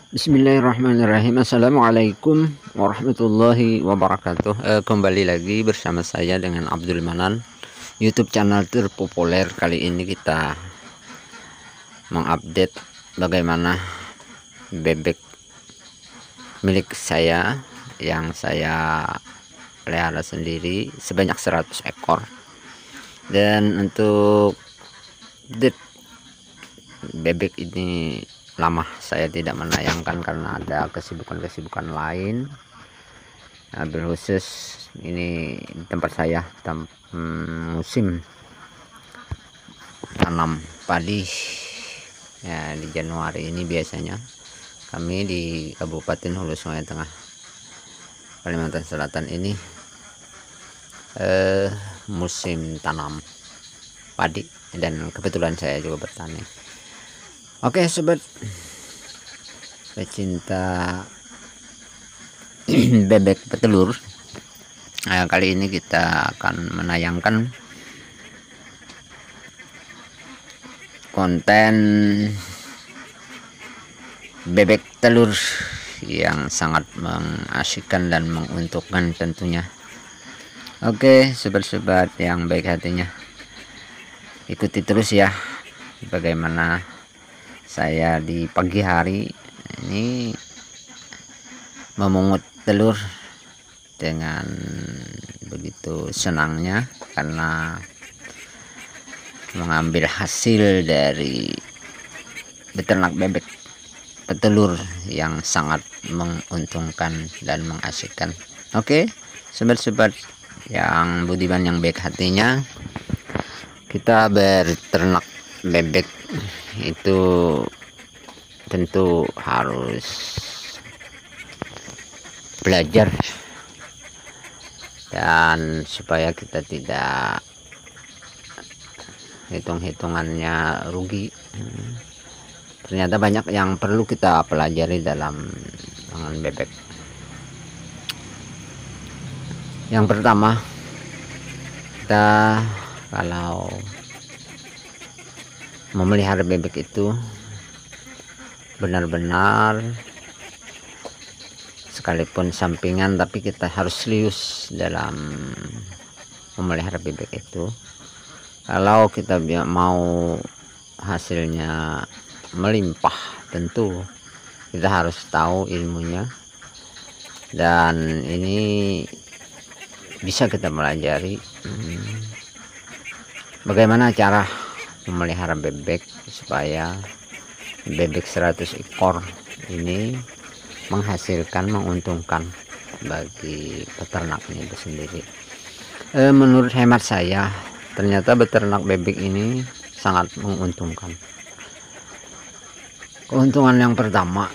Bismillahirrahmanirrahim. Assalamualaikum warahmatullahi wabarakatuh. Kembali lagi bersama saya dengan Abdul Manan, YouTube channel terpopuler. Kali ini kita mengupdate bagaimana bebek milik saya yang saya pelihara sendiri sebanyak 100 ekor. Dan untuk bebek ini lama saya tidak menayangkan karena ada kesibukan-kesibukan lain. Khusus ini di tempat saya musim tanam padi ya, di Januari ini biasanya kami di Kabupaten Hulu Sungai Tengah, Kalimantan Selatan ini musim tanam padi, dan kebetulan saya juga bertani. Oke sobat pecinta bebek petelur, kali ini kita akan menayangkan konten bebek telur yang sangat mengasyikkan dan menguntungkan tentunya. Oke sobat-sobat yang baik hatinya, ikuti terus ya bagaimana saya di pagi hari ini memungut telur dengan begitu senangnya karena mengambil hasil dari beternak bebek petelur yang sangat menguntungkan dan mengasyikkan. Oke sobat-sobat yang budiman yang baik hatinya, kita berternak bebek itu tentu harus belajar, dan supaya kita tidak hitung-hitungannya rugi, ternyata banyak yang perlu kita pelajari dalam dengan bebek. Yang pertama, kita kalau memelihara bebek itu benar-benar sekalipun sampingan, tapi kita harus serius dalam memelihara bebek itu. Kalau kita mau hasilnya melimpah, tentu kita harus tahu ilmunya, dan ini bisa kita pelajari bagaimana cara memelihara bebek supaya bebek 100 ekor ini menghasilkan, menguntungkan bagi peternaknya itu sendiri. Menurut hemat saya, ternyata beternak bebek ini sangat menguntungkan. Keuntungan yang pertama,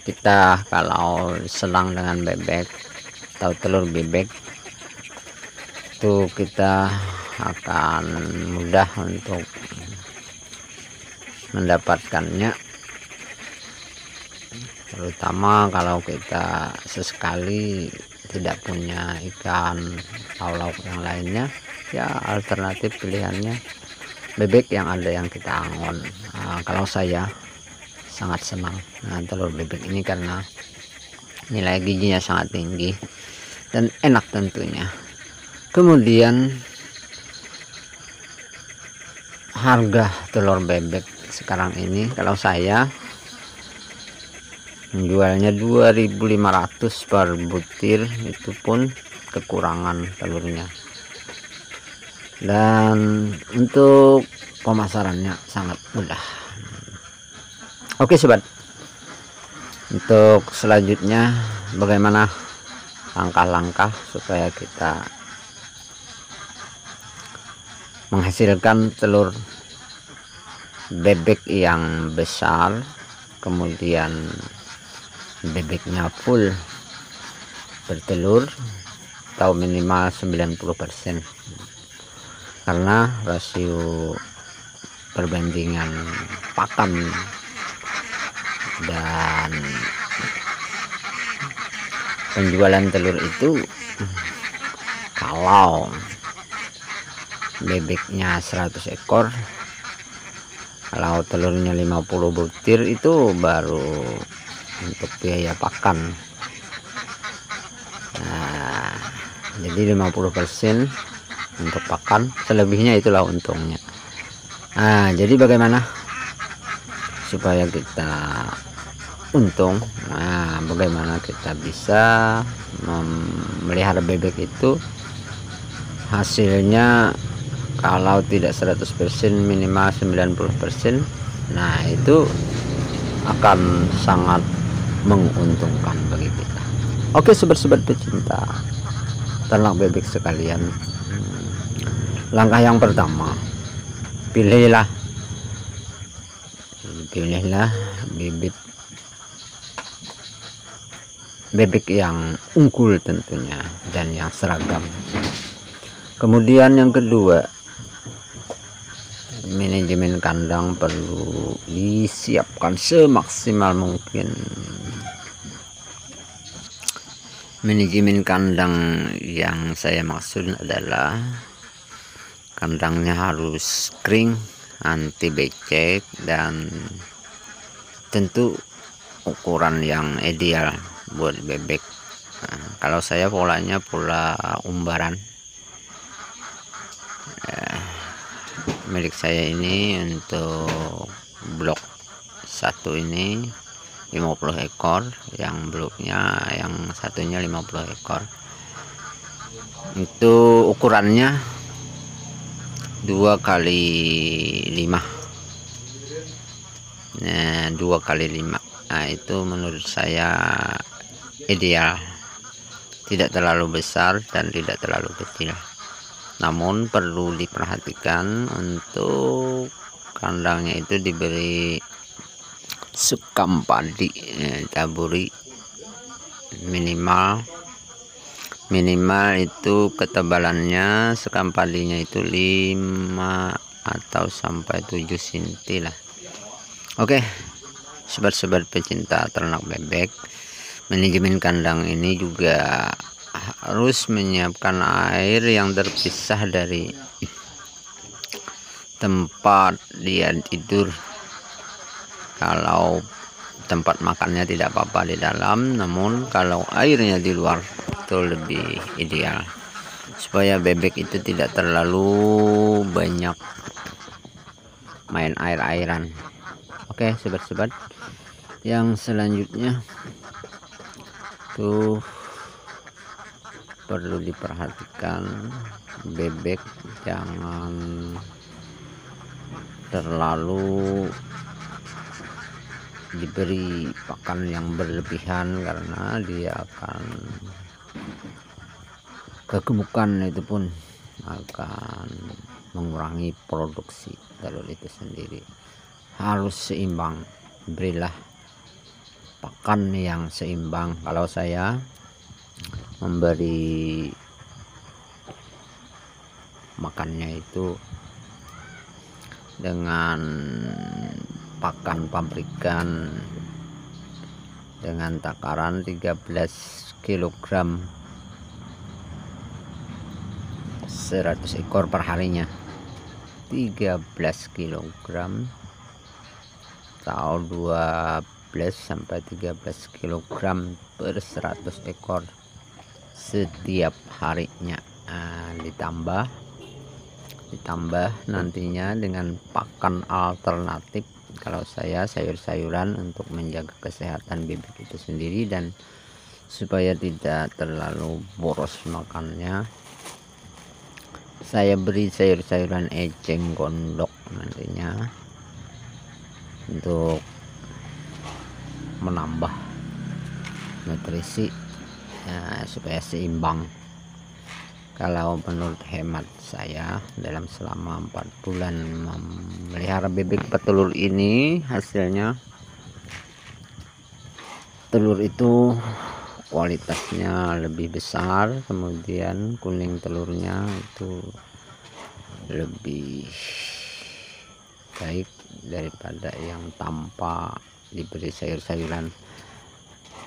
kita kalau senang dengan bebek atau telur bebek itu kita akan mudah untuk mendapatkannya, terutama kalau kita sesekali tidak punya ikan atau lauk yang lainnya, ya alternatif pilihannya bebek yang ada yang kita angon. Kalau saya sangat senang dengan telur bebek ini karena nilai gizinya sangat tinggi dan enak tentunya. Kemudian harga telur bebek sekarang ini, kalau saya menjualnya 2.500 per butir, itu pun kekurangan telurnya, dan untuk pemasarannya sangat mudah. Oke sobat, untuk selanjutnya bagaimana langkah-langkah supaya kita menghasilkan telur bebek yang besar, kemudian bebeknya full bertelur atau minimal 90%, karena rasio perbandingan pakan dan penjualan telur itu, kalau bebeknya 100 ekor Kalau telurnya 50 butir itu baru untuk biaya pakan. Nah, jadi 50% untuk pakan, selebihnya itulah untungnya. Nah, jadi bagaimana supaya kita untung? Nah, bagaimana kita bisa memelihara bebek itu hasilnya kalau tidak 100% minimal 90%. Nah, itu akan sangat menguntungkan bagi kita. Oke, sobat-sobat pecinta ternak bebek sekalian, langkah yang pertama, pilihlah bibit bebek yang unggul tentunya dan yang seragam. Kemudian yang kedua, manajemen kandang perlu disiapkan semaksimal mungkin. Manajemen kandang yang saya maksud adalah kandangnya harus kering, anti becek, dan tentu ukuran yang ideal buat bebek. Nah, kalau saya polanya pola umbaran. Milik saya ini untuk blok 1 ini 50 ekor, yang bloknya yang satunya 50 ekor. Itu ukurannya 2 kali 5. Nah, 2 kali 5. Nah, itu menurut saya ideal, tidak terlalu besar dan tidak terlalu kecil. Namun perlu diperhatikan untuk kandangnya itu diberi sekam padi, taburi minimal itu ketebalannya sekam padinya itu 5 atau sampai 7 cm lah. Oke, sobat-sobat pecinta ternak bebek, manajemen kandang ini juga harus menyiapkan air yang terpisah dari tempat dia tidur. Kalau tempat makannya tidak apa-apa di dalam, namun kalau airnya di luar itu lebih ideal, supaya bebek itu tidak terlalu banyak main air-airan. Oke, sobat-sobat, yang selanjutnya tuh perlu diperhatikan, bebek jangan terlalu diberi pakan yang berlebihan, karena dia akan kegemukan, itu pun akan mengurangi produksi telur itu sendiri. Harus seimbang, berilah pakan yang seimbang. Kalau saya memberi makannya itu dengan pakan pabrikan dengan takaran 13 kg 100 ekor per harinya. 13 kg atau 12 sampai 13 kg per 100 ekor setiap harinya. Nah, ditambah nantinya dengan pakan alternatif. Kalau saya sayur-sayuran untuk menjaga kesehatan bebek itu sendiri, dan supaya tidak terlalu boros makannya, saya beri sayur-sayuran eceng gondok nantinya untuk menambah nutrisi, supaya seimbang. Kalau menurut hemat saya, dalam selama 4 bulan memelihara bebek petelur ini, hasilnya telur itu kualitasnya lebih besar, kemudian kuning telurnya itu lebih baik daripada yang tanpa diberi sayur-sayuran.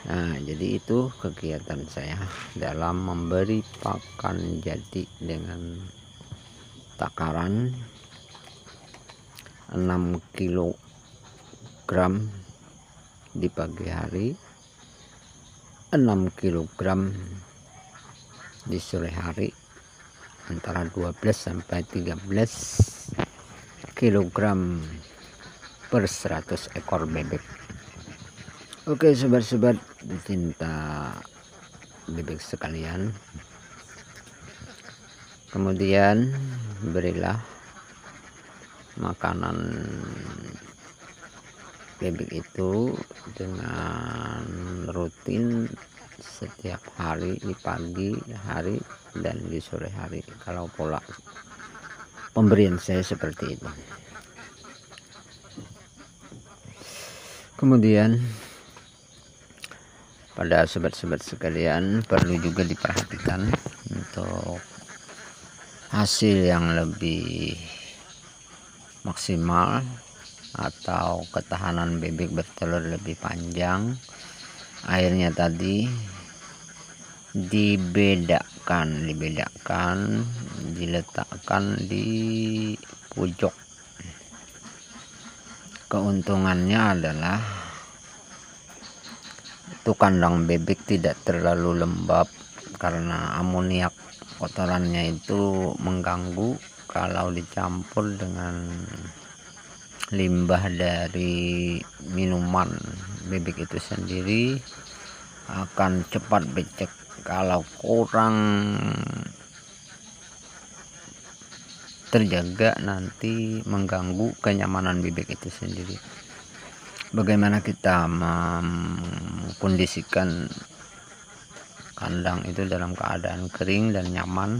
Nah, jadi itu kegiatan saya dalam memberi pakan jadi dengan takaran 6 kilogram di pagi hari, 6 kilogram di sore hari, antara 12 sampai 13 kilogram per 100 ekor bebek. Oke sobat-sobat pecinta bebek sekalian, kemudian berilah makanan bebek itu dengan rutin setiap hari, di pagi hari dan di sore hari. Kalau pola pemberian saya seperti itu. Kemudian pada sobat-sobat sekalian, perlu juga diperhatikan untuk hasil yang lebih maksimal atau ketahanan bebek bertelur lebih panjang. Airnya tadi dibedakan, diletakkan di pojok. Keuntungannya adalah itu kandang bebek tidak terlalu lembab karena amoniak kotorannya itu mengganggu. Kalau dicampur dengan limbah dari minuman bebek itu sendiri akan cepat becek. Kalau kurang terjaga nanti mengganggu kenyamanan bebek itu sendiri. Bagaimana kita mengkondisikan kandang itu dalam keadaan kering dan nyaman,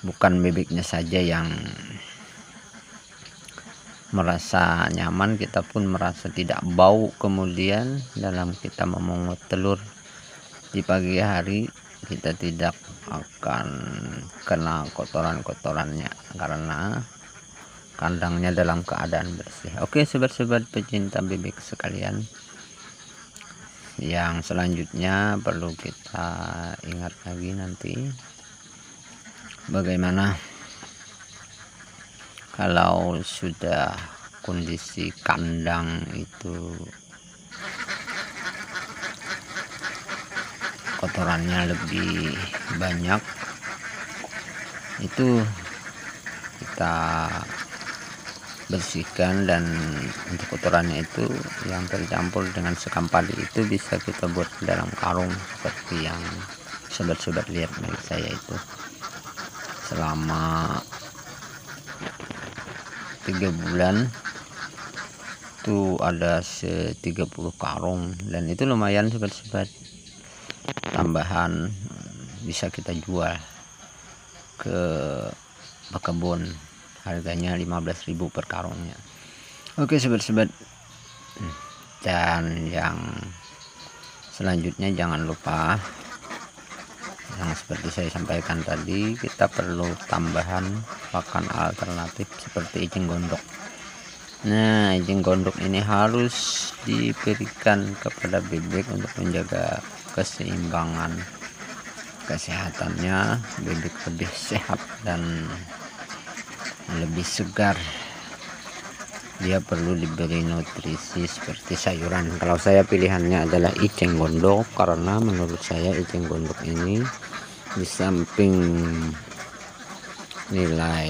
bukan bebeknya saja yang merasa nyaman, kita pun merasa tidak bau. Kemudian dalam kita memungut telur di pagi hari, kita tidak akan kena kotoran-kotorannya karena kandangnya dalam keadaan bersih. Oke sobat-sobat pecinta bebek sekalian, yang selanjutnya perlu kita ingat lagi nanti, bagaimana kalau sudah kondisi kandang itu kotorannya lebih banyak, itu kita bersihkan. Dan untuk kotorannya itu yang tercampur dengan sekam padi itu bisa kita buat dalam karung seperti yang sobat-sobat lihat milik saya itu. Selama 3 bulan itu ada 30 karung, dan itu lumayan sobat-sobat, tambahan bisa kita jual ke kebun, harganya 15.000 per karungnya. Oke sobat-sobat, dan yang selanjutnya jangan lupa yang seperti saya sampaikan tadi, kita perlu tambahan pakan alternatif seperti eceng gondok. Nah, eceng gondok ini harus diberikan kepada bebek untuk menjaga keseimbangan kesehatannya. Bebek lebih sehat dan lebih segar. Dia perlu diberi nutrisi seperti sayuran. Kalau saya pilihannya adalah eceng gondok karena menurut saya eceng gondok ini di samping nilai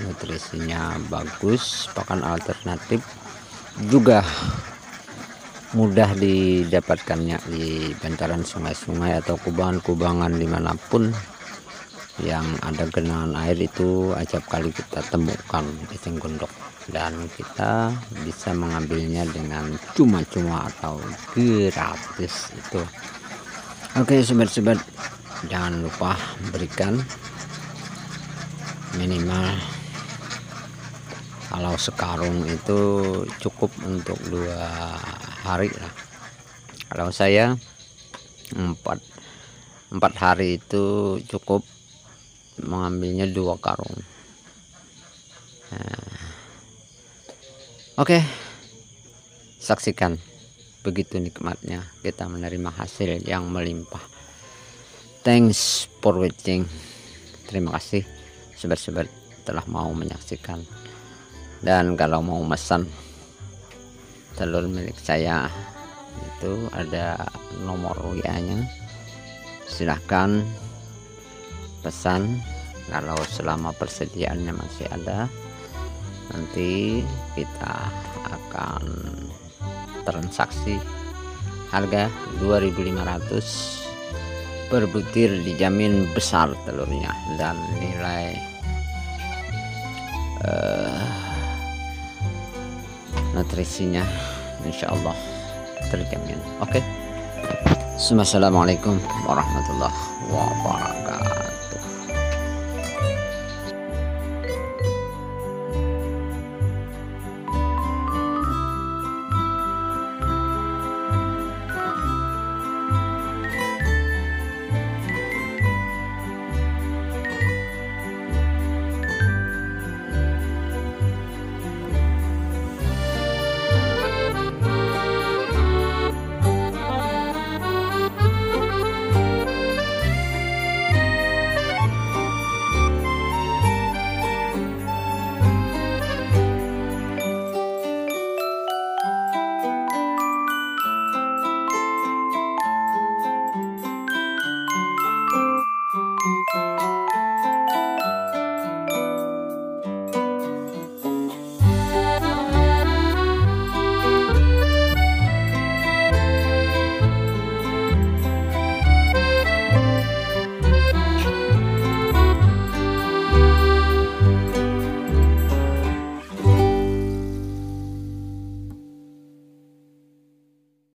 nutrisinya bagus, pakan alternatif juga mudah didapatkannya di bantaran sungai-sungai atau kubangan-kubangan dimanapun yang ada genangan air. Itu acap kali kita temukan eceng gondok, dan kita bisa mengambilnya dengan cuma-cuma atau gratis itu. Oke sobat-sobat, jangan lupa berikan minimal, kalau sekarung itu cukup untuk 2 hari lah. Kalau saya 4 hari itu cukup mengambilnya 2 karung. Oke, saksikan begitu nikmatnya kita menerima hasil yang melimpah. Thanks for watching. Terima kasih sobat-sobat telah mau menyaksikan Dan kalau mau pesan telur milik saya itu ada nomor WA-nya, silahkan pesan. Kalau selama persediaannya masih ada, nanti kita akan transaksi harga 2.500 per butir, dijamin besar telurnya dan nilai nutrisinya insya Allah terjamin. Oke. Assalamualaikum warahmatullahi wabarakatuh.